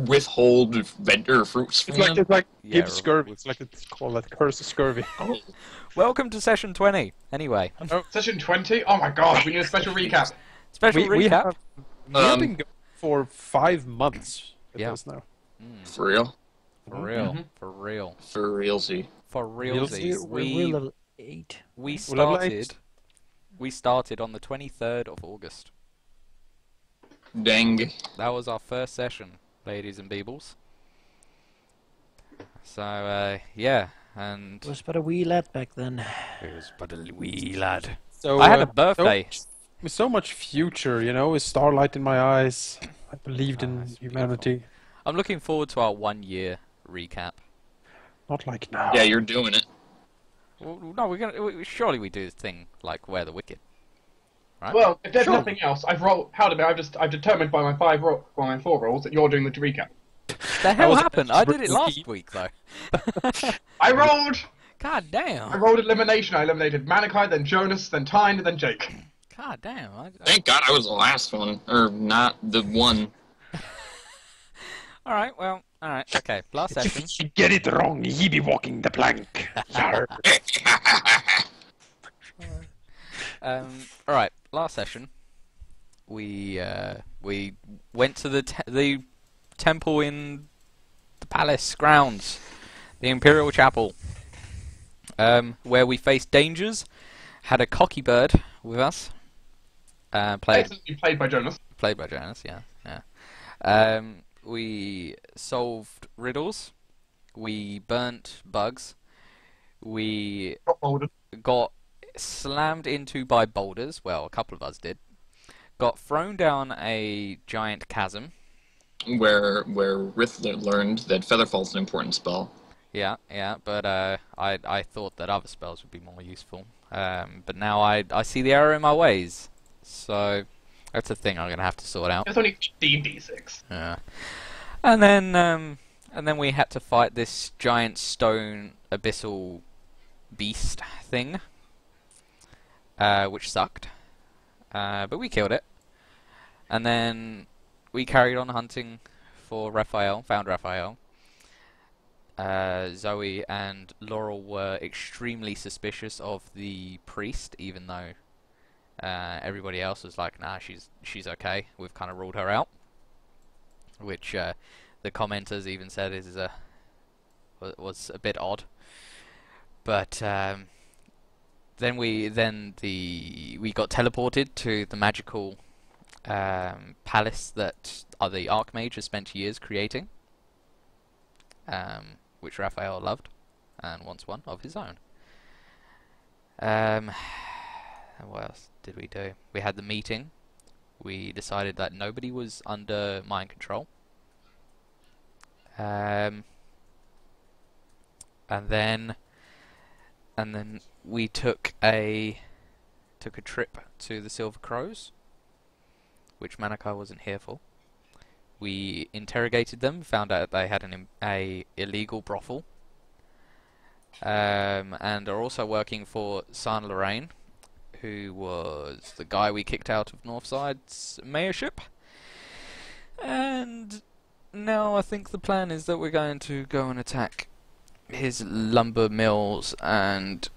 withhold vendor fruits from them? It's like Yeah, give scurvy. It's like it's called that curse of scurvy. Oh, Welcome to session 20. Anyway, Session 20? Oh my god, we need a special recap. special We recap. have been going for 5 months with Yeah. this now. for real? For real. Mhm. For real. For realsy. For realsies. We're level 8. We We're level eight. started on the 23rd of August. Dang. That was our first session, ladies and beebles. So, yeah, and Was but a wee lad back then. it was but a wee lad. So I had a birthday. With so much future, with starlight in my eyes. I believed in that's humanity. I'm looking forward to our 1 year recap. Not like now. Yeah, you're doing it. Well, no, surely we do this thing like Where the Wicked. Right? Well, if there's Sure. nothing else, Halldamir, I've determined by my 4 rolls that you're doing the recap. the hell was happened? I did it last week though. I rolled God damn. elimination. I eliminated Malachi, then Jonas, then Tyne, and then Jake. God damn. Thank God I was the last one. Or not the one. Alright, well, alright, okay. Last session. If you get it wrong, he be walking the plank. Yarr. Alright, last session. We went to the temple in the palace grounds, the Imperial Chapel, where we faced dangers. Had a cocky bird with us. Excellently played by Jonas. Played by Janus, yeah. We solved riddles. We burnt bugs. We Got bolded. got slammed into by boulders. Well, a couple of us did. Got thrown down a giant chasm. Where Rithler learned that Featherfall's an important spell. Yeah, but I thought that other spells would be more useful. But now I see the error in my ways. So that's a thing I'm gonna have to sort out. It's only 15d6. Yeah. And then we had to fight this giant stone abyssal beast thing, which sucked. But we killed it. And then we carried on hunting for Raphael, found Raphael. Zoe and Laurel were extremely suspicious of the priest, even though everybody else was like, nah, she's okay. We've kind of ruled her out. Which the commenters even said was a bit odd. But then we got teleported to the magical palace that the Archmage has spent years creating, which Raphael loved and wants one of his own. What else did we do? We had the meeting. We decided that nobody was under mind control. And then we took a trip to the Silver Crows, which Manukau wasn't here for. We interrogated them, found out they had a illegal brothel, and are also working for Saint Lorraine, who was the guy we kicked out of Northside's mayorship. And now I think the plan is that we're going to go and attack his lumber mills and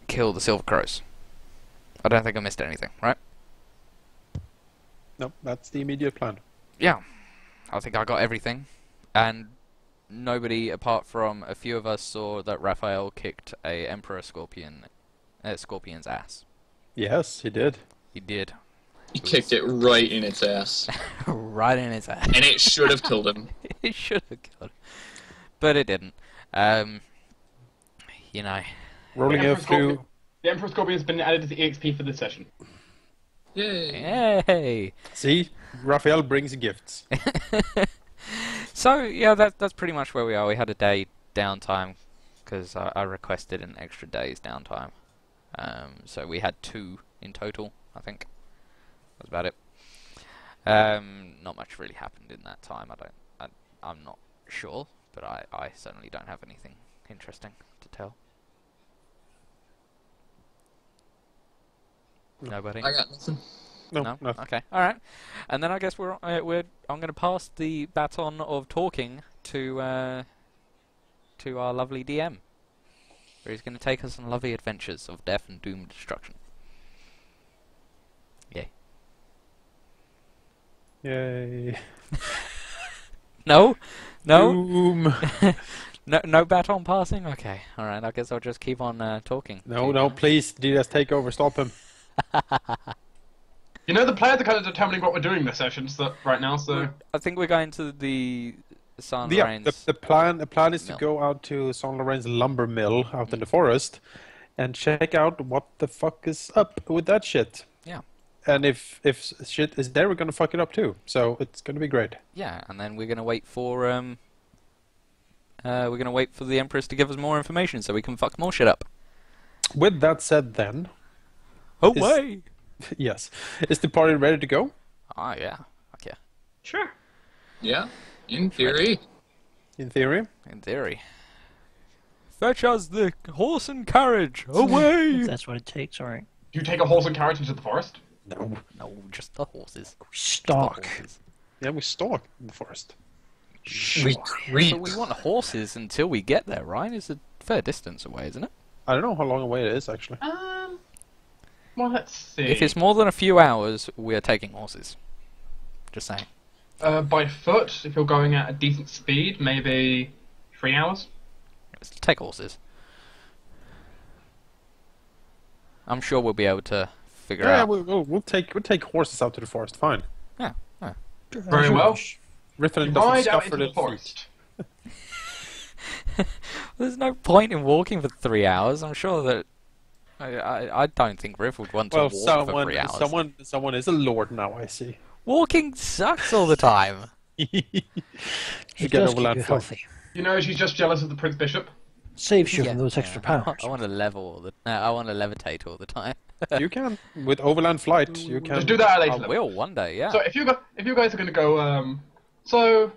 kill the Silver Crows. I don't think I missed anything, right? No, that's the immediate plan. Yeah, I think I got everything. And nobody apart from a few of us saw that Raphael kicked a Emperor Scorpion's ass. Yes, he did. He did. He kicked it right in its ass. Right in his ass. And it should have killed him. It should have killed him. But it didn't. You know. Rolling a few. The Emperor Scorpion has been added to the EXP for this session. Yay. Hey! See, Raphael brings gifts. So, yeah, that's pretty much where we are. We had a day downtime, because I requested an extra day's downtime. So we had 2 in total, I think. That's about it. Not much really happened in that time. I'm not sure, but I certainly don't have anything interesting to tell. Nobody? I got nothing. No, No. nothing. Okay. All right. And then I guess I'm going to pass the baton of talking to our lovely DM, where he's going to take us on lovely adventures of death and doom and destruction. Yay. Yay. No. No. Doom. No baton passing. Okay. All right. I guess I'll just keep on talking. No, please, DS, take over. Stop him. You know, the players are kind of determining what we're doing this session right now, so... I think we're going to the San Yeah, Lorenz. the plan is to mill. go out to Saint Laurent's lumber mill out in the forest and check out what the fuck is up with that shit. Yeah. And if shit is there, we're gonna fuck it up too. So it's gonna be great. Yeah, and then we're gonna wait for the Empress to give us more information so we can fuck more shit up. With that said, then Away! yes, is the party ready to go? Ah, yeah. Okay. Sure. Yeah, in theory. In theory. In theory. Fetch us the horse and carriage! Away! If that's what it takes, alright. Do you take a horse and carriage into the forest? No. No, just the horses. Stalk. The horses. Yeah, we stalk in the forest. We But creep. we want horses until we get there, right? It's a fair distance away, isn't it? I don't know how long away it is actually. Well, let's see. If it's more than a few hours, we're taking horses. Just saying. By foot, if you're going at a decent speed, maybe 3 hours. Let's take horses. I'm sure we'll be able to figure Yeah, out. we'll take horses out to the forest. Fine. Yeah. Very well. Rifflin You doesn't ride out suffer into the the forest. There's no point in walking for 3 hours. I'm sure that I don't think Riff would want to Well, walk for 3 hours. someone is a lord now. I see. Walking sucks all the time. It Should get does overland keep you flight. healthy. You know, she's just jealous of the Prince Bishop. Saves you Yeah, from those extra powers. I want to level all the. I want to levitate all the time. You can with overland flight. You can Just do that at a later I level. will one day. Yeah. So if you guys are going to go, so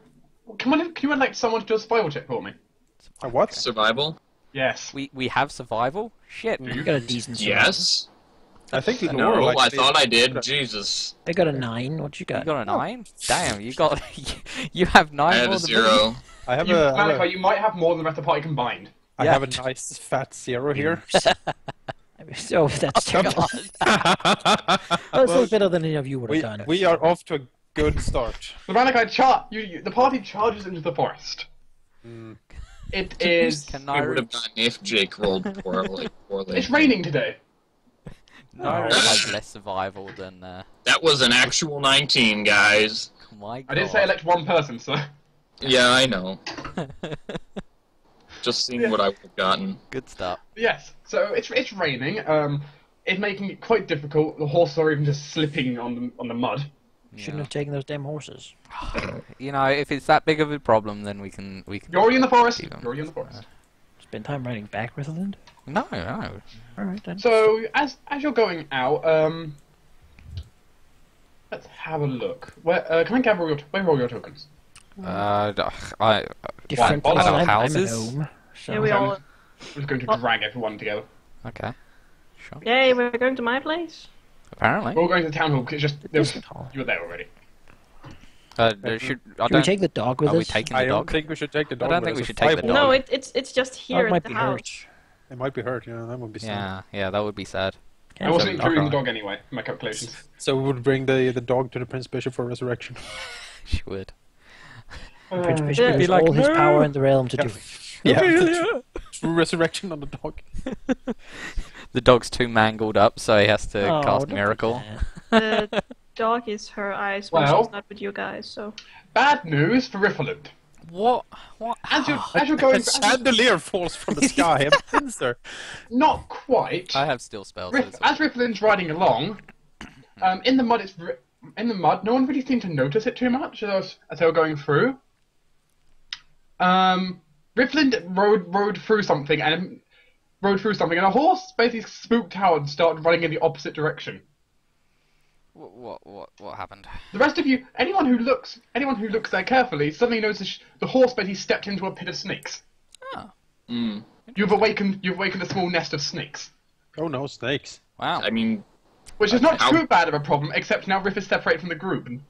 can you elect someone to do a survival check for me? A what? Survival? Yes. We have survival. Shit. You got a decent survival. Yes. I think No, Laurel I actually- thought I did. Jesus. I got a 9. What you You got? got a 9? Damn, you got you have 9 I had more a than 0. I have You, a, Malachi, you might have more than the rest of the party combined. I Yeah. have a nice fat 0 here. Oh, that's terrible. That's a better than any of you would have done. we are off to a good start. The Malachi, the party charges into the forest. It is. Can I Naira, would have gotten if Jake rolled poorly. It's raining today. Naira has less survival than That was an actual 19, guys. my god. I didn't say elect one person, so. Yeah, I know. Just seeing what I would have gotten. Good stuff. Yes. So it's raining. It's making it quite difficult. The horses are even just slipping on the mud. Shouldn't have taken those damn horses. You know, if it's that big of a problem, then we can. You're already in the forest. Even- You're already in the forest. Spend time riding back with Lind. No. Alright then. So as you're going out, let's have a look. Where can I gather where are all your tokens? I Different What? places. Other I'm at houses? home. So. Yeah, we all. I'm just going to drag everyone together. okay. Sure. Yay, we're going to my place. Apparently. We're all going to the town hall because just Biscuit hall. you were there already. I Should we take the dog with Are we us? taking I the don't dog? think we should take the dog. don't with think we us. should A take the fireball. dog. No, it's just Dog here might at the be house. hurt. It might be hurt. Yeah, that would be sad. Yeah, that would be sad. I wasn't Cancel. including the dog anyway in my calculations. So we would bring the dog to the Prince Bishop for resurrection. She would. Prince Yeah. Bishop Be has like, all his "No." power in the realm to do it. Yeah, true resurrection on the dog. The dog's too mangled up, so he has to Oh, cast don't do miracle. that. The dog is her eyes when Well. she's not with you guys, so. Bad news for Riffeland. What? What? As you're going, A chandelier falls from the sky and pins her. not quite. I have steel spells. so it's As Riffeland's riding along, in the mud, no one really seemed to notice it too much as they were going through. Riffeland rode through something and a horse basically spooked out and started running in the opposite direction. What happened? The rest of you, anyone who looks there carefully, suddenly notices the horse basically stepped into a pit of snakes. Oh, Mm. You've awakened a small nest of snakes. Oh no, snakes. wow. I mean, Which is not How- too bad of a problem, except now Riff is separated from the group. And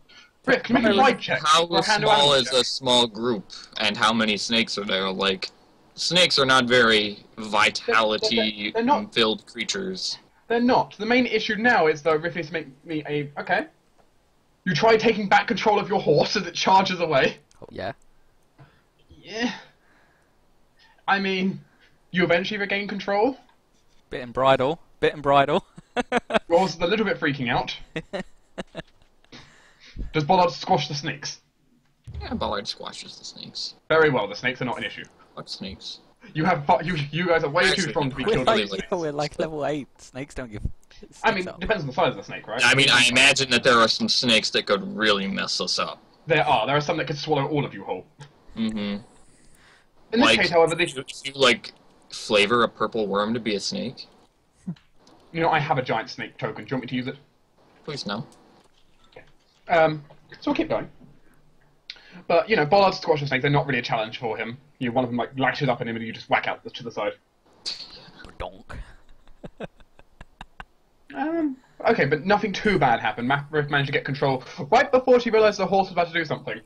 Riff, can you make a light check? How or a hand to small animal is check? a small group, and how many snakes are there? Like, snakes are not very vitality-filled creatures. They're not. The main issue now is, though, Riff needs to make me a... Okay. You try taking back control of your horse as it charges away. Oh, yeah. Yeah. I mean, you eventually regain control. Bit and bridle. Bit and bridle. Your horse is a little bit freaking out. Does Bollard squash the snakes? Yeah, Ballard squashes the snakes. Very well, the snakes are not an issue. Fuck snakes. You guys are way too Actually, strong to be We're killed by like, snakes. we're like level 8. Snakes don't give... I mean, sticks up. depends on the size of the snake, right? I mean, I imagine that there are some snakes that could really mess us up. There are some that could swallow all of you whole. Mm-hmm. In this Like, case, however, this... you, like, flavor a purple worm to be a snake? You know, I have a giant snake token. Do you want me to use it? Please no. So we'll keep going. But, you know, Bollard's squashing snakes, they're not really a challenge for him. You know, one of them, like, lashes up at him and you just whack out to the side. Donk. Okay, but nothing too bad happened. Riff managed to get control right before she realised the horse was about to do something.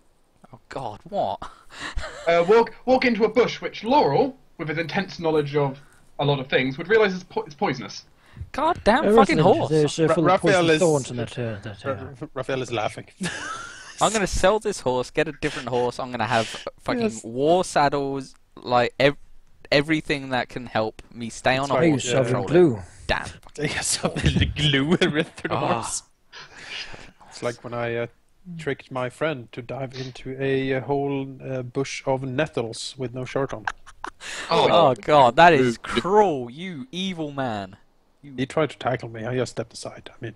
Oh god, what? Walk into a bush, which Laurel, with his intense knowledge of a lot of things, would realise is poisonous. God damn There fucking isn't. horse! There's full of Raphael poison is- thorns in that. Raphael is laughing. I'm gonna sell this horse, get a different horse. I'm gonna have fucking Yes. war saddles, like everything that can help me stay on a That's I right, horse. use and solvent control it. glue. Damn. They got something glue and rip through the Ah. horse. It's like when I tricked my friend to dive into a whole bush of nettles with no shirt on. Oh god, that is cruel. You evil man. He tried to tackle me. I just stepped aside. I mean,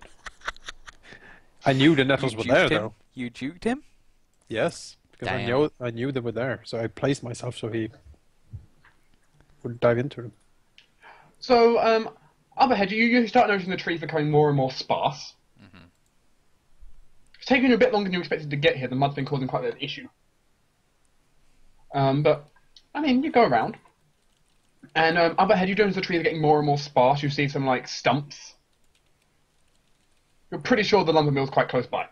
I knew the nettles were there, juked him? though. You juked him? Yes, because Damn. I knew they were there, so I placed myself so he would dive into them. So, Otherhead, you start noticing the trees becoming more and more sparse. Mm-hmm. It's taking you a bit longer than you expected to get here. The mud's been causing quite an issue. But, I mean, you go around. And, Otherhead, you notice the trees are getting more and more sparse. You see some, like, stumps. You're pretty sure the lumber mill's quite close by.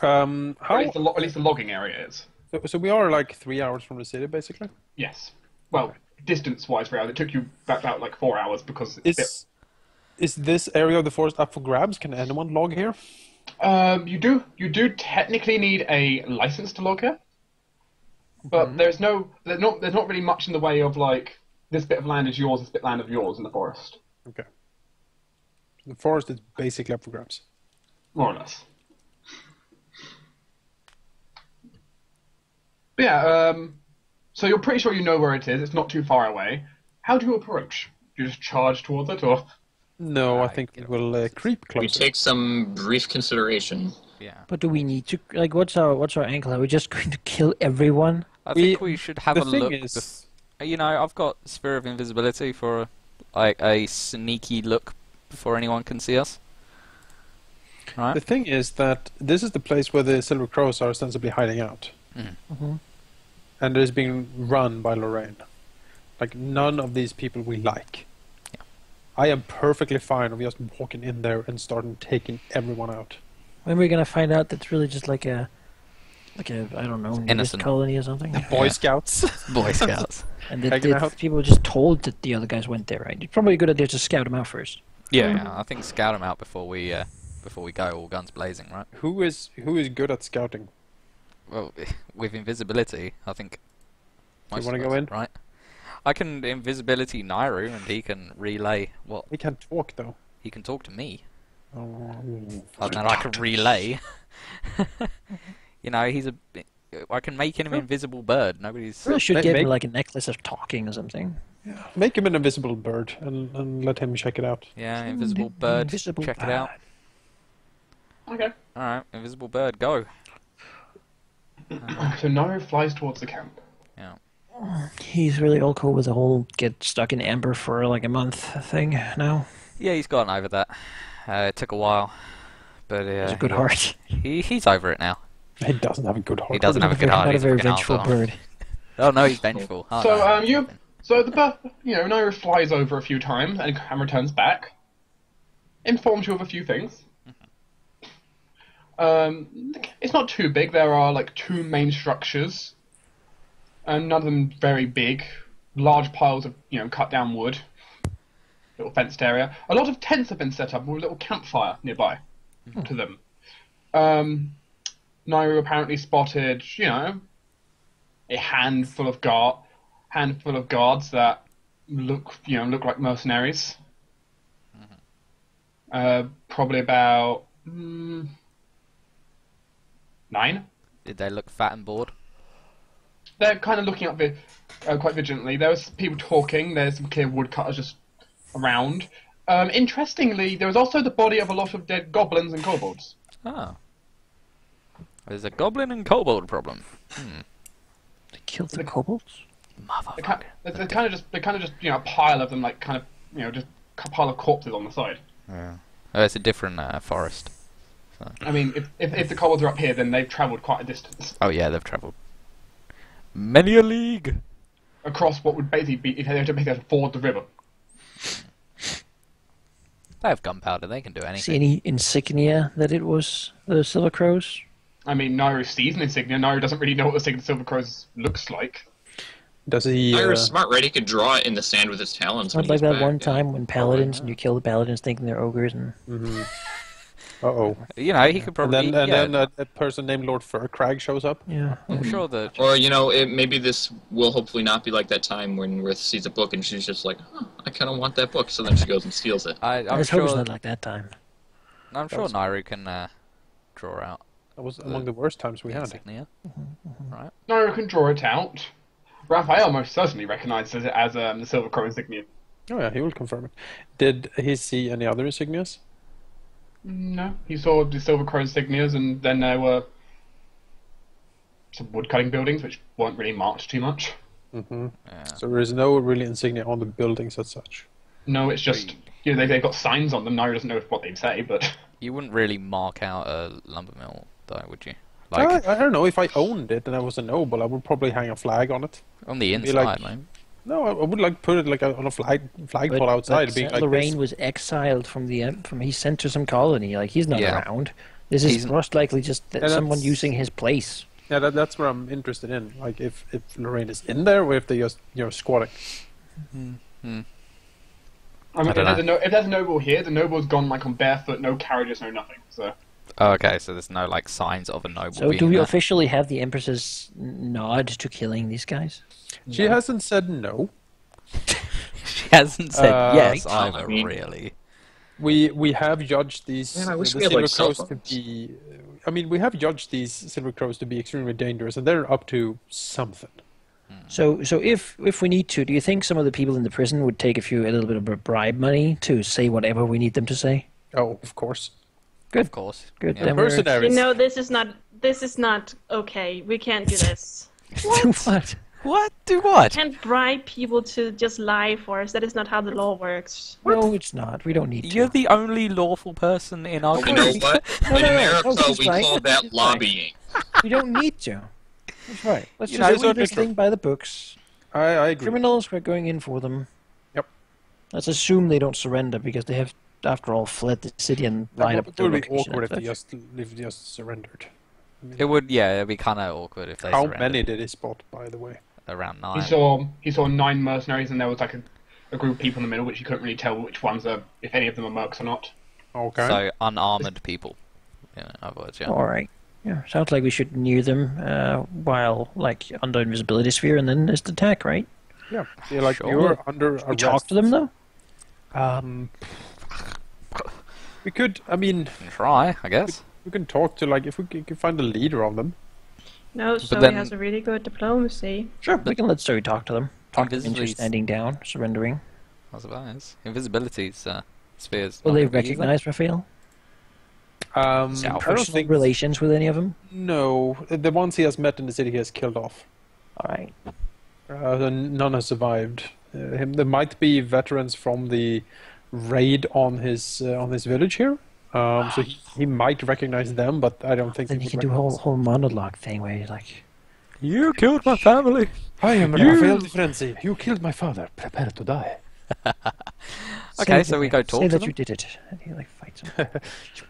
Or How? at least the logging area is. So we are like 3 hours from the city, basically. Yes. Well, distance-wise, for hours. It took you about like 4 hours because it's Is this area of the forest up for grabs? Can anyone log here? you do technically need a license to log here, but there's not really much in the way of like this bit of land is yours, this bit of land is yours in the forest, Okay. The forest is basically up for grabs. more or less. But yeah, so you're pretty sure you know where it is. It's not too far away. How do you approach? Do you just charge towards it, or? No, I Right, think we get will creep We closer. take some brief consideration. Yeah. But do we need to like? What's our angle? Are we just going to kill everyone? I think we should have the a thing look. is- You know, I've got Sphere of Invisibility for like a sneaky look before anyone can see us. Right? The thing is that this is the place where the Silver Crows are ostensibly hiding out. Mhm. And it is being run by Lorraine. Like, none of these people we like. Yeah. I am perfectly fine with just walking in there and starting taking everyone out. When are we gonna find out that's really just like a I don't know, nudist Innocent. colony or something? Boy Yeah. Scouts. Boy Scouts. And Hanging that out. people were just told that the other guys went there, right? It's probably a good idea to scout them out first. Yeah, I think scout them out before we go, all guns blazing, right? Who is good at scouting? Well, with invisibility, I think. You most wanna of go us, in? Right? I can invisibility Nairu, and he can relay what He can't talk, though. he can talk to me, Oh. and then I can relay. You know, I can make him an invisible bird. Nobody's. Really should They give him make- like a necklace of talking or something. Make him an invisible bird and let him check it out. Yeah, invisible bird. Invisible Check it out. Okay. All right, invisible bird, go. So Naru flies towards the camp. Yeah. He's really all cool with the whole get stuck in amber for like a month thing now. Yeah, he's gotten over that. It took a while, but He's a good heart. he's over it now. He doesn't have a good heart. He doesn't have a good heart. Not a He's very fucking vengeful arsehole. bird. Oh no, he's vengeful. Oh, So no. the bird, Naru flies over a few times and returns back. informs you of a few things. It's not too big. There are like 2 main structures, and none of them very big. Large piles of cut down wood, little fenced area. A lot of tents have been set up with a little campfire nearby to them. Nairu apparently spotted, a handful of guards that look like mercenaries. Probably about 9. Did they look fat and bored? They're kind of looking up quite vigilantly. There was people talking. There's some clear woodcutters just around. Interestingly, there was also the body of a lot of dead goblins and kobolds. Oh. There's a goblin and kobold problem. They killed the kobolds? Motherfucker. They're kind of just a pile of them, like just a pile of corpses on the side. Yeah. Oh, it's a different forest. So. I mean, if the kobolds are up here, then they've travelled quite a distance. Oh yeah, they've travelled many a league across what would basically be if they had to ford the river. They have gunpowder. They can do anything. See any insignia that it was the Silver Crows? I mean, Nairu sees an insignia. Nairu doesn't really know what the Silver Crows looks like. Does he? Nairu's smart, right? He could draw it in the sand with his talons. Not like that one time when paladins and you kill the paladins thinking they're ogres and. Uh-oh. You know, he could probably. And then a person named Lord Furcrag shows up. Yeah. I'm sure that. Or maybe this will hopefully not be like that time when Rith sees a book and she's just like, I kind of want that book. So then she goes and steals it. I'm Let's hope it's sure. not like that time. I'm sure Nairu can draw out. That was among the worst times we had. Insignia. Right. Nairu can draw it out. Raphael most certainly recognises it as the Silver Crow insignia. Oh yeah, he will confirm it. Did he see any other insignias? No, he saw the Silver Crow insignias, and then there were some woodcutting buildings which weren't really marked too much. Mm-hmm. Yeah. So there is no really insignia on the buildings as such. No, it's just they've got signs on them. Nairu doesn't know what they say, but You wouldn't really mark out a lumber mill, though, would you? I don't know. If I owned it and I was a noble, I would probably hang a flag on it. On the Be inside, like- man. No, I would like put it like on a flagpole But outside. Being like Lorraine this. was exiled from he's sent to some colony. Like he's not Yeah. around. This is He's- most likely just someone that's- using his place. Yeah, that's what I'm interested in. Like if Lorraine is in there, or if they just squatting. I mean, I don't if there's a noble here, the noble's gone like on barefoot, no carriages, no nothing. So Oh, okay, so there's no like signs of a noble. So being do we there. officially have the Empress's nod to killing these guys? She hasn't said no. She hasn't said yes I either, mean- really. We have judged these Man, I wish the we had, Silver like, cell Crows to phones. be. I mean, we have judged these Silver Crows to be extremely dangerous, and they're up to something. So if we need to, do you think some of the people in the prison would take a little bit of bribe money to say whatever we need them to say? Oh, of course. Of course. Good. Yeah. Then we're Mercenaries. This is not okay. We can't do this. do what? What? Do what? Can't bribe people to just lie for us. That is not how the law works. No, it's not. We don't need to. You're the only lawful person in our You know country. what? No, In no, no, America, no, she's we right. call that She's right. lobbying. We don't need to. That's right. Let's You just know, do we- this thing by the books. I agree. Criminals, we're going in for them. Yep. Let's assume they don't surrender because they have, after all, fled the city and lied up It their would be location awkward and if such. they just surrendered. It would, yeah, it'd be kind of awkward if they How surrendered. many did he spot, by the way? Around he 9. saw 9 mercenaries, and there was like a group of people in the middle, which you couldn't really tell which ones are, if any of them are mercs or not. Okay. So unarmored people. In other words, yeah. All right. Yeah, sounds like we should near them while, under invisibility sphere, and then just attack, right? Yeah. Like Sure. you're under We arrest. talk to them, though? We could. I mean, Can try, I guess. we can talk to if we can find the leader of them. No, Zoe then- has a really good diplomacy. Sure. We can let Zoe talk to them. Talk them into Invisibility's- standing down, surrendering. I suppose. Invisibility's spheres. Will not they gonna be easy. recognize Raphael? I Selfish. don't Personal think. relations with any of them? No, the ones he has met in the city, he has killed off. All right. None has survived. There might be veterans from the raid on his village here. So he might recognize them, but I don't think Then he you would can do a recognize- whole monologue thing where you're like, You killed my family. I am You- Raphael Di Frenzy. You killed my father. Prepare to die. Okay, "Say so we that- go talk Say to that them? you did it. And he right. So,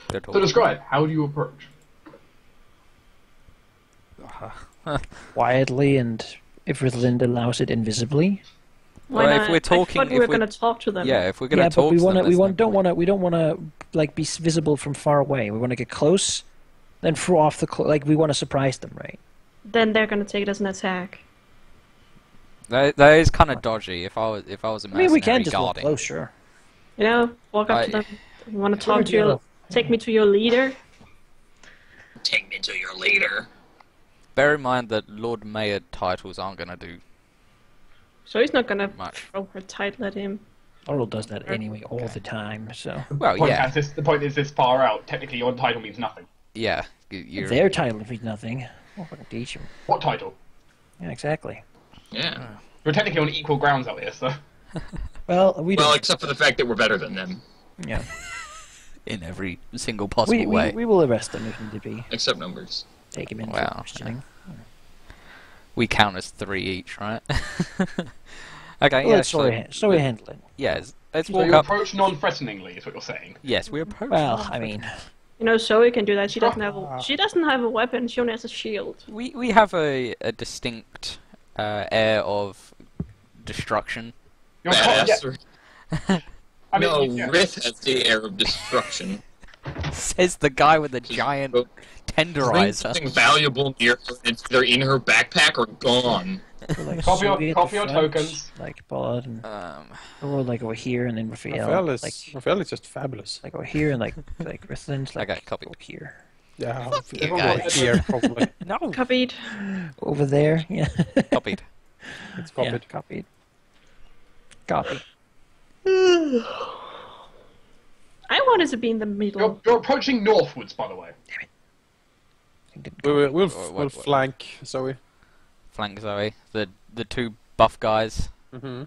They're So talking. describe, how do you approach? quietly, and if Ritherland allows it, invisibly. Why Well, not? if we're I talking, thought we if were we're gonna talk to them. yeah, if we're gonna Yeah, but talk we to them, want to. We there's want. no Don't point. want to. We don't want to like be visible from far away. We want to get close, then throw off the like. We want to surprise them, right? Then they're gonna take it as an attack. That is kind of dodgy. If I was a I mercenary mean, we can just walk guarding, close, sure. You know, walk up to them. You want to talk to Yeah. your, take me to your leader. Take me to your leader. bear in mind that Lord Mayor titles aren't gonna do So he's not gonna much. throw her title at him. Oral does that anyway all the time. So Well, yeah, The point is this far out. Technically, your title means nothing. yeah. You're, their title means nothing. I'll fucking teach them. What title? Yeah, exactly. Yeah. We're technically on equal grounds out here, so. Well, we Well, don't. except for the fact that we're better than them. Yeah, in every single possible we way. will arrest them if need be. Except numbers. Take him in Wow. for questioning. We count as 3 each, right? Okay, Well, yeah. let's so we handle it. Yes, let's So walk you up. approach non-threateningly, is what you're saying. Yes, we approach. Well, I mean, You know, Zoe can do that. She doesn't have a weapon. She only has a shield. We have a distinct air of destruction. You're Badass. I mean, No, yeah. Rith has the air of destruction. Says the guy with the giant Bring tenderizer. something valuable near her, and it's either in her backpack or gone. we're like Copy your- Zoe at the copy your front, tokens. like Ballad, and Um, we're like over here, and then Raphael, Raphael is just fabulous. like over here, and like Ritherland's like Okay, copy. over here, Yeah, you over guys. here probably. no, Copied. over there. Yeah, copied. It's yeah, copied. copied. Copy. I wanted to be in the middle. You're approaching northwards, by the way. We'll What- flank Zoe. Flank Zoe. The two buff guys. Mm-hmm.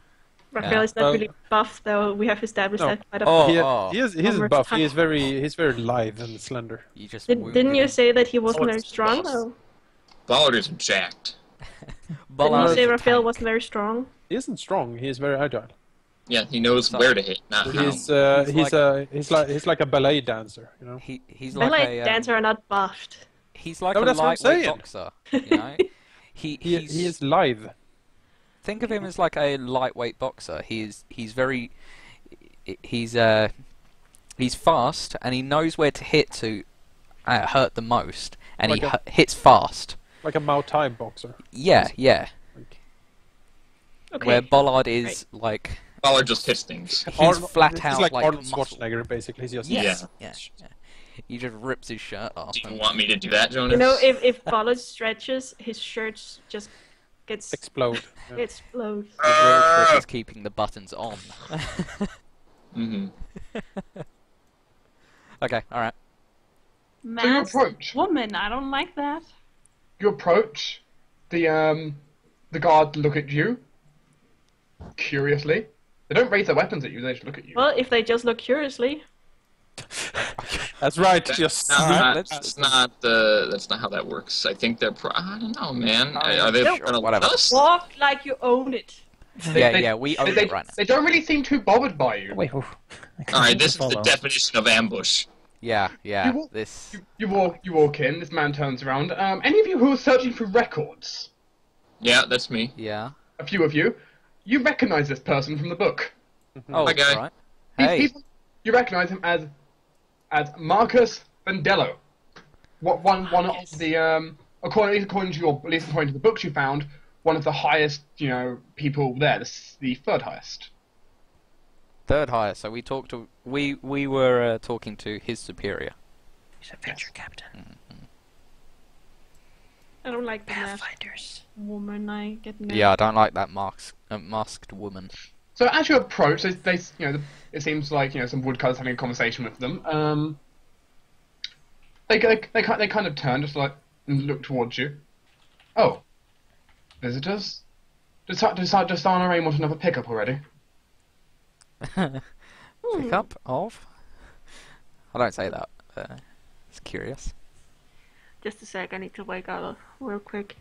Raphael is not Well- really buff, though. We have established No. that quite a Oh, He's Homework buff. time. He's very lithe and slender. You just Didn't you say that he wasn't Oh, very it's strong, boss. though? Ballard is jacked. Didn't you say Raphael wasn't very strong? He isn't strong. He is very agile. Yeah, he knows So- where to hit, not how. He's like a ballet dancer. You know. He's like Ballet a dancer are not buffed. he's like No, a that's what I'm lightweight saying. boxer. You know, He is lithe. think of him as like a lightweight boxer. He's fast and he knows where to hit to hurt the most, and Like he a- hits fast. Like a Muay Thai boxer. Yeah, yeah. Okay. Where Bollard is like Ballard just hits things. he's flat out He's like Arnold muscle. Schwarzenegger, basically. He's just Yes, Yeah. yeah. He just rips his shirt off. Do you and- want me to do that, Jonas? You know, if Ballard stretches, his shirt just gets explode. Yeah. explodes. The real trick is keeping the buttons on. Mm-hmm. Okay, alright. Masked approach. woman. I don't like that. You approach. The guard look at you. Curiously. They don't raise their weapons at you, they just look at you. Well, if they just look curiously. That's right. That's Just not, let's- that's not how that works. I think they're. I don't know, man. Are they Sure, gonna whatever. let us? Walk like you own it. Yeah, we own they, it right now. they don't really seem too bothered by you. Wait, All right, this is the definition of ambush. Yeah, yeah. You- This. You walk in, this man turns around. Any of you who are searching for records, Yeah, that's me. Yeah. a few of you, you recognize this person from the book. Oh, Hi, guy. right. These Hey. people, you recognize him as Marcus Vandello. One of the according to your, at least according to the books you found, one of the highest people there. The third highest. Third highest. So we were talking to his superior. He's a venture captain. I don't like the masked Pathfinders. woman. I get mad. Yeah, I don't like that masked woman. So as you approach, it seems like some woodcutters having a conversation with them. They kind of turn just like and look towards you. Oh, visitors? Does Sana Rain want another pickup already? Pick up of? I don't say that. It's curious. Just a sec. I need to wake up real quick.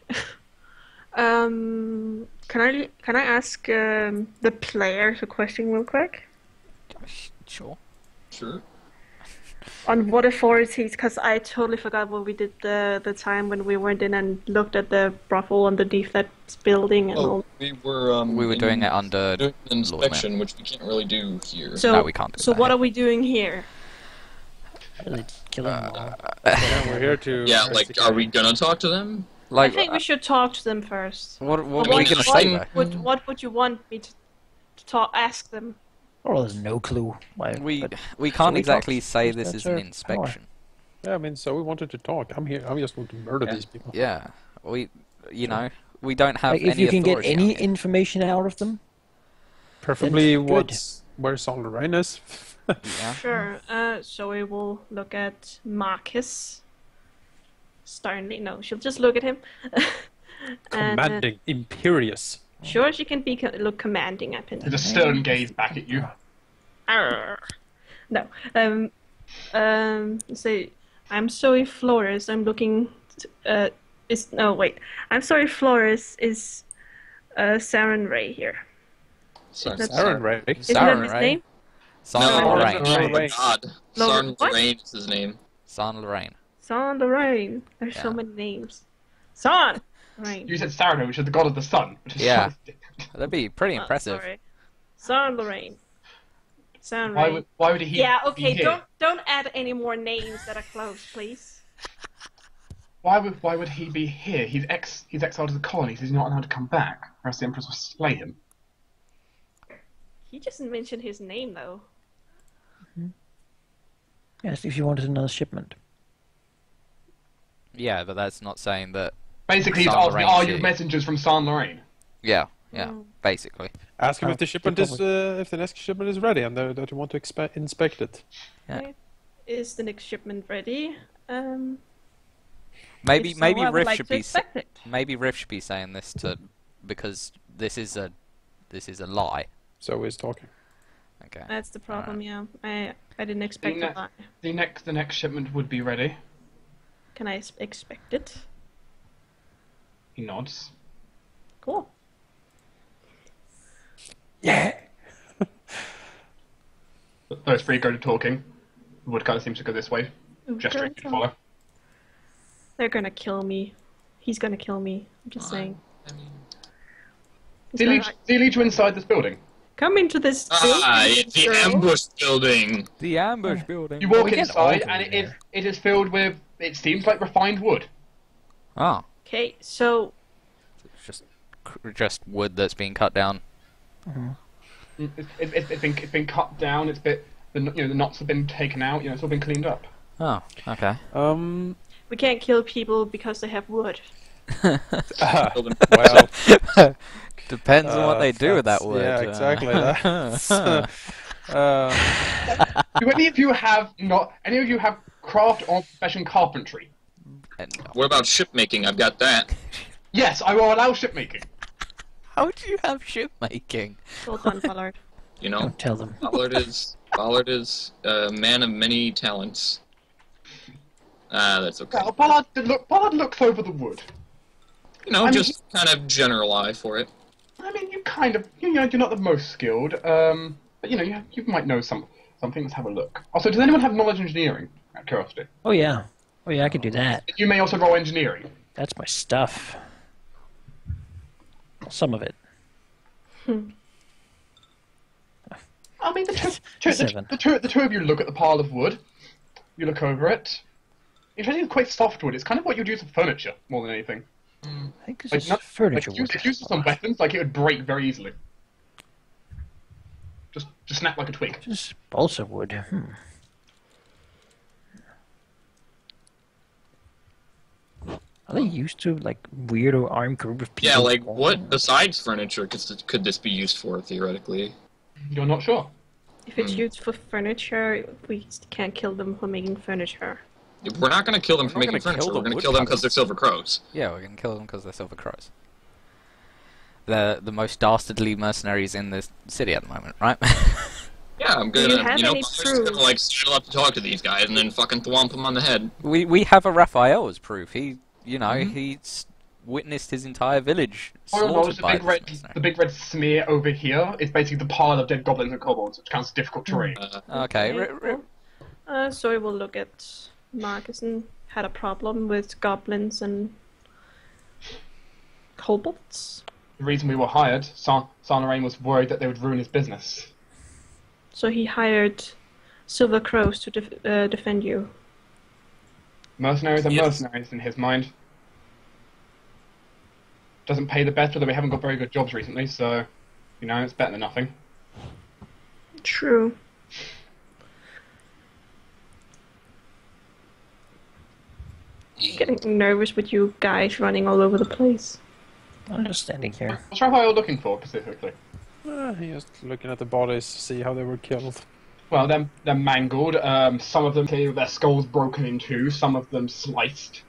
Can I ask the players a question real quick? Sure. Sure. On what authorities? Because I totally forgot what we did the time when we went in and looked at the brothel underneath that building and all. We were doing it under doing an Lord inspection, which we can't really do here. So, No, we can't do so that what here. are we doing here? Really killing them all. Yeah, we're here to. Yeah, like, are we gonna talk to them? Like, I think we should talk to them first. what But are we going to say though? What would you want me to ask them? Well, there's no clue. Why, We but- we so can't we exactly talked- say use this that is sort an of power. inspection. Yeah, I mean, so we wanted to talk. I'm here. I just want to murder Yeah. these people. Yeah, we we don't have Like, any if you can get authority any on it. information out of them, Preferably good. where Saint Laurent is. Yeah. Sure. So we will look at Marcus. Sternly, no, she'll just look at him. And, Commanding, imperious. sure, she can be look commanding up in With a stern gaze back at you. Arr. No. Say, I'm sorry, Flores. I'm looking. I'm sorry, Flores is. Saren Ray here. Sorry. That's- Saren Ray. Isn't that his Ray. name? Saint No, Lorraine. Lorraine. God. No, Sarn what? Lorraine is his name. Saint Lorraine. Saint Lorraine. There's so Yeah. many names. Saint Lorraine. You said Sarano, which is the god of the sun. Which is Yeah. That'd be pretty Oh, impressive. sorry. Saint Lorraine. Saint Why Lorraine. would he? Yeah. be Okay. here? Don't add any more names that are close, please. Why would he be here? He's exiled to the colonies. He's not allowed to come back, or else the Empress will slay him. He doesn't mention his name though. yes, if you wanted another shipment. Yeah, but that's not saying that. Basically, he's Saint asking, Laurent are too. you messengers from Saint Lorraine? Yeah, Mm. basically. Ask him Oh, if the shipment is, if the next shipment is ready and that you want to inspect it. Yeah. Is the next shipment ready? Maybe If so, maybe I would Riff like should to be expect it. maybe Riff should be saying this because this is a lie. So he's talking. Okay. That's the problem. Yeah, I didn't expect ne- that. The next shipment would be ready. Can I expect it? He nods. Cool. Yeah. Those three go to talking. The wood kind of seems to go this way. Gesturing to follow. They're gonna kill me. He's gonna kill me. I'm just saying. I mean, He's Did gonna he lead you inside this building? come into this it's the girl. ambush building. The ambush building. You walk we get all inside, of and them there. it is filled with, it seems like refined wood. Oh, Okay, so it's just wood that's being cut down. It's been cut down. The knots have been taken out. It's all been cleaned up. Oh, okay. we can't kill people because they have wood. Well, Depends on what they do with that that's- wood. yeah, exactly, that's, Do any of you have craft or profession carpentry? And What about ship making? I've got that. Yes, I will allow shipmaking. how do you have ship making? Well done, Ballard. You know, Don't tell them. Ballard is a man of many talents. That's okay. Well, Ballard looks over the wood. Just kind of general eye for it. I mean, you're not the most skilled, but you might know something. Let's have a look. Also, does anyone have knowledge engineering? Out of curiosity. Oh yeah, I could do that. You may also roll engineering. That's my stuff. Well, some of it. I mean, the Seven. two of you look at the pile of wood. You look over it. It's actually quite soft wood. It's kind of what you'd use for furniture more than anything. I think this Like, is not, furniture like, wood. it's used for some weapons, like it would break very easily. Just snap like a twig. Just balsa wood. Are they used to like weirdo armed group of people? Yeah, like what besides furniture could this be used for theoretically? You're not sure. If it's used for furniture, we can't kill them for making furniture. We're not going to kill them for We're not making gonna kill furniture. the We're going to kill them because they're woodcutters. silver crows. Yeah, we're gonna kill them because they're silver crows. They're the most dastardly mercenaries in the city at the moment, right? Yeah, I'm Do gonna, you have you know, any I'm just gonna proof? like sidle up to talk to these guys and then fucking thwomp them on the head. we have a Raphael as proof. He, he's witnessed his entire village For your knowledge, slaughtered by this mercenary. the big red smear over here is basically the pile of dead goblins and kobolds, which counts as difficult terrain. Okay. So we'll look at Marcus and had a problem with goblins and kobolds. The reason we were hired, Sarnarain was worried that they would ruin his business. So he hired Silver Crows to defend you. Mercenaries are Yes. mercenaries in his mind. Doesn't pay the best, although we haven't got very good jobs recently, so, you know, it's better than nothing. True. Getting nervous with you guys running all over the place. I'm just standing here. What's Rahal looking for, specifically? Just looking at the bodies, see how they were killed. Well, they're mangled. Some of them clearly with their skulls broken in two. Some of them sliced.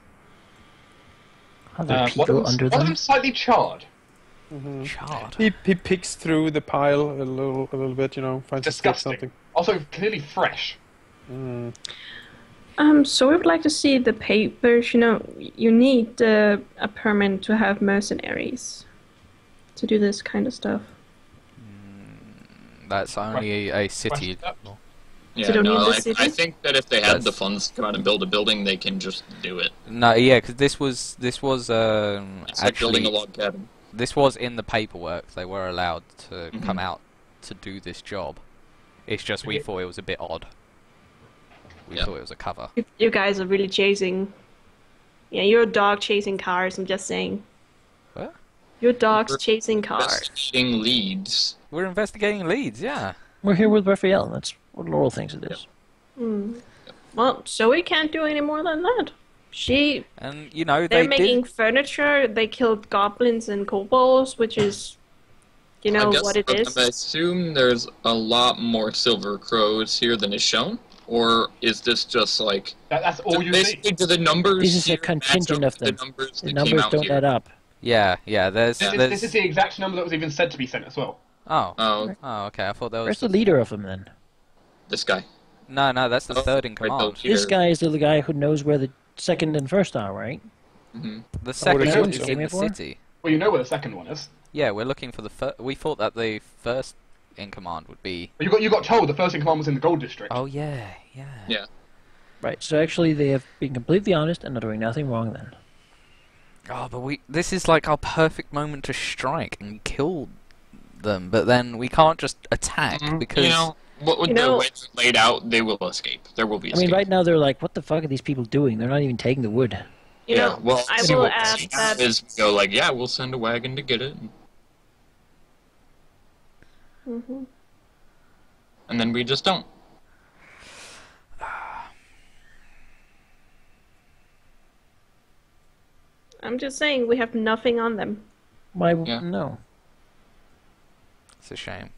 Are there One people under of them them? slightly charred. Charred. He picks through the pile a little bit, you know, finds a stick, Disgusting. something. Also, clearly fresh. So we would like to see the papers. You know, you need a permit to have mercenaries to do this kind of stuff. That's only a city. Question? Yeah, Is it only no, in the I city? think that if they had the That's- funds to come out and build a building, they can just do it. No, yeah, because this was It's like building a actually log cabin. this was in the paperwork. They were allowed to Mhm. come out to do this job. It's just we Yeah. thought it was a bit odd. We Yeah. thought it was a cover. You guys are really chasing. Yeah, you're a dog chasing cars. I'm just saying. What? Your dog's We're chasing cars. Investigating leads. We're investigating leads, yeah. We're here with Raphael. That's what Laurel thinks it is. Well, Zoe can't do any more than that. And you know They're they making did. furniture. They killed goblins and kobolds, which is, you know, I guess what it I is. assume there's a lot more silver crows here than is shown, or is this just like That's all you basically see. do the numbers? This is a here match contingent up of to them. The numbers, The that numbers came out don't here? add up. Yeah. This is the exact number that was even said to be sent as well. Oh. Oh, Oh, okay. I thought that Where's was the leader of them then? this guy. No, that's the Oh, third in right command. here. This guy is the guy who knows where the second and first are, right? The second assume one is so. in the Came here for? city. Well, you know where the second one is. Yeah, we're looking for the first. We thought that the first in command would be. But you got told the first in command was in the gold district. Oh yeah. Yeah. Right, so actually they have been completely honest and are doing nothing wrong then. Oh, but this is like our perfect moment to strike and kill them, but then we can't just attack because You know, with You the know- way they're laid out, they will escape. There will be I mean, escape. right now they're like, what the fuck are these people doing? They're not even taking the wood. You yeah, know, well, I see will what add we that. is we go like, yeah, we'll send a wagon to get it, Mhm. and then we just don't. I'm just saying we have nothing on them. Why? Yeah. No. it's a shame.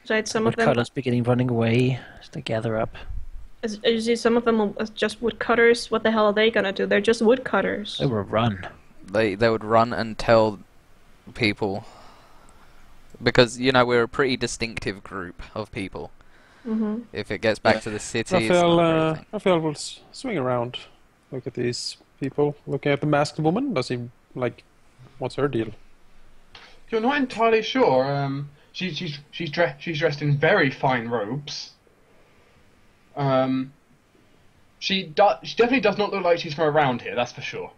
So some of them, Woodcutters beginning running away as they gather up. as you see, some of them are just woodcutters. What the hell are they gonna do? They're just woodcutters. They were run. They would run and tell people because you know we're a pretty distinctive group of people. Mm-hmm. If it gets back to the city, it's Raphael, not a great thing. Raphael will swing around, look at these people, looking at the masked woman. Does he like? What's her deal? You're not entirely sure. She's dressed in very fine robes. She definitely does not look like she's from around here. That's for sure.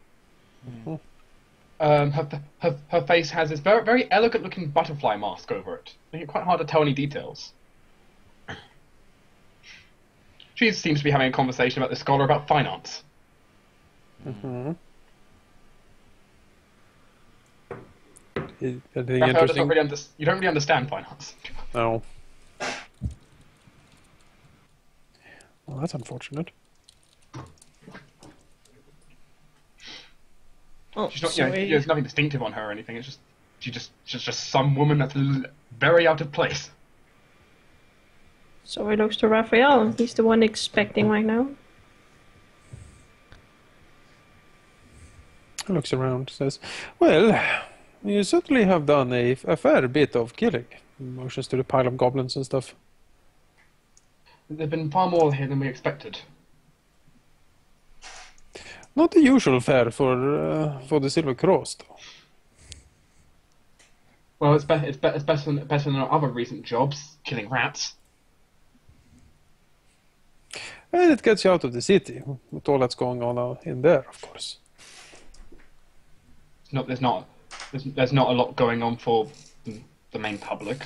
Her face has this very very elegant looking butterfly mask over it, making it quite hard to tell any details. She seems to be having a conversation about the scholar about finance. Anything Raphael does not interesting? really you don't really understand finance. No. Well, that's unfortunate. Oh, She's not, sorry. there's nothing distinctive on her or anything. It's just she's just some woman that's very out of place. So he looks to Raphael. He's the one expecting right now. He looks around, says, "Well, you certainly have done a fair bit of killing." Motions to the pile of goblins and stuff. There've been far more here than we expected. Not the usual fare for the Silver Cross, though. Well, it's better than our other recent jobs, killing rats. And it gets you out of the city with all that's going on in there, of course. There's not a lot going on for the main public.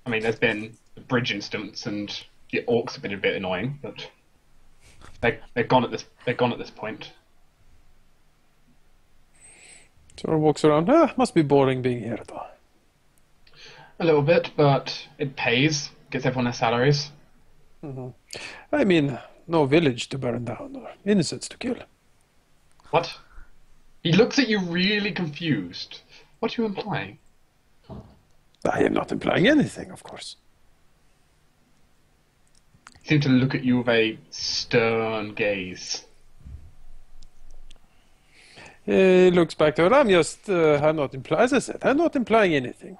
I mean, there's been the bridge instance, and the orcs have been a bit annoying, but they're gone at this point. Sort of walks around. Must be boring being here, though. A little bit, but it pays. Gets everyone their salaries. I mean, no village to burn down or innocents to kill. What? He looks at you really confused. What are you implying? I am not implying anything, of course. He seemed to look at you with a stern gaze. He looks back to her. I'm not implying anything.